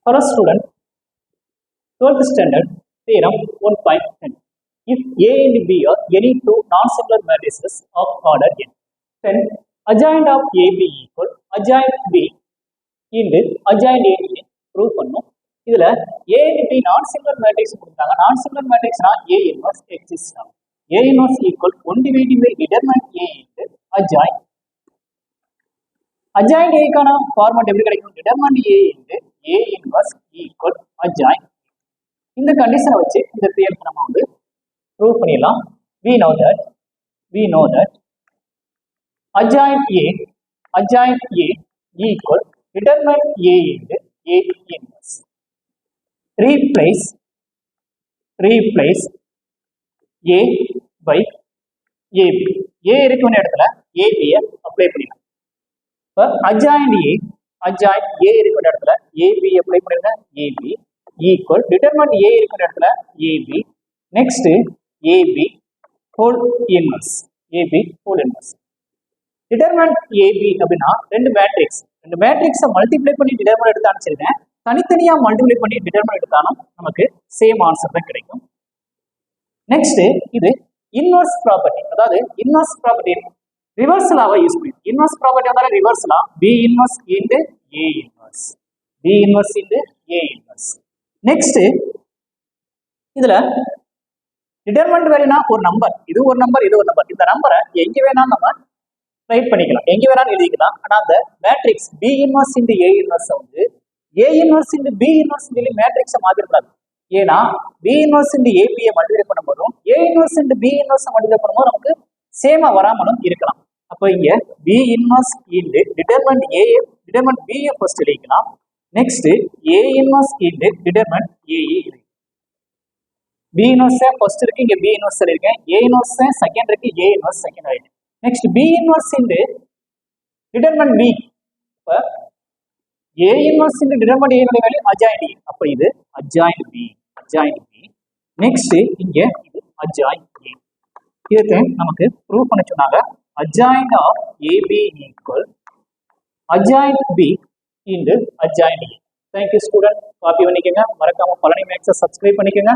For a student, 12th standard, theorem 1.10. If A and B are any two non-similar matrices of order n, then adjoint of AB equal adjoint B into adjoint A ன்னு prove பண்ணும். இதுல A and B non-similar matrix கொடுத்தாங்க. non-similar matrixனா A inverse exists ஆகும். A inverse equal 1 divided by determinant A into adjoint. adjoint A கான format எப்படி கிடைக்கும்? determinant A into A inverse equal adjoint. இந்த கண்டிஷனை வச்சு இந்த தியரத்தை நம்ம வந்து ப்ரூவ் பண்ணிடலாம். we know that adjoint A equal determinant A into A inverse. replace A by AB. A இருக்கிற இடத்துல AB அப்ளை பண்ணிடலாம். இப்போ adjoint A இருக்கிற இடத்துல AB அப்ளை பண்ணிருங்க. AB equal determinant A இருக்கிற இடத்துல AB next AB whole inverse. determinant AB அப்படின்னா ரெண்டு மேட்ரிக்ஸை மல்டிப்ளை பண்ணி டிட்டர்மினன்ட் எடுத்து அனுப்பிச்சிருக்கேன். தனித்தனியா மல்டிப்ளை பண்ணி டிட்டர்மினன்ட் எடுத்தாலும் நமக்கு சேம் ஆன்சர் தான் கிடைக்கும். நெக்ஸ்ட் இது இன்வர்ஸ் ப்ராப்பர்ட்டி, அதாவது இன்வர்ஸ் ப்ராப்பர்ட்டி ரிவர்சலாவை யூஸ் பண்ணி இன்வர்ஸ் ப்ராப்பர்ட்டி வந்தாலும் ரிவர்சலா B inverse into A inverse. Next இதுல டிட்டர்மினன்ட் வேணும்னா ஒரு நம்பர், இது ஒரு நம்பர். இந்த நம்பரை எங்க வேணாலும் நம்ம ரைட் பண்ணிக்கலாம், எங்க வேணாலும் எழுதிக்கலாம். ஆனா அந்த matrix B inverse into A inverse வந்து A inverse into B inverse சொல்லி மேட்ரிக்ஸை மாத்திரக்கூடாது. ஏன்னா B inverse into AB multiply பண்ணும்போதும் A inverse into B inverse multiply பண்ணும்போது நமக்கு சேமா வராமலும் இருக்கலாம். அப்போ இங்க B inverse into determinant B first எழுதிக்கலாம். Next A inverse into determinant A B inverse first இருக்கு, இங்க B இன்வர்ஸ் எழுதிருக்கேன். A இன்வர்ஸ் செகண்ட் இருக்கு, A இன்வர்ஸ் செகண்ட் ஆயிடுச்சு. Next B inverse into determinant B. இப்போ A inverse into determinant A னுடைய value adjoint A. அப்ப இது adjoint B. Next இங்க இது adjoint A. இதுக்கு நமக்கு ப்ரூவ் பண்ண சொன்னாங்க. adjoint of AB equal adjoint B into adjoint A. Thank you student. Copy பண்ணிக்கங்க. மறக்காம பழனி மேக்ஸை சப்ஸ்கிரைப் பண்ணிக்கங்க.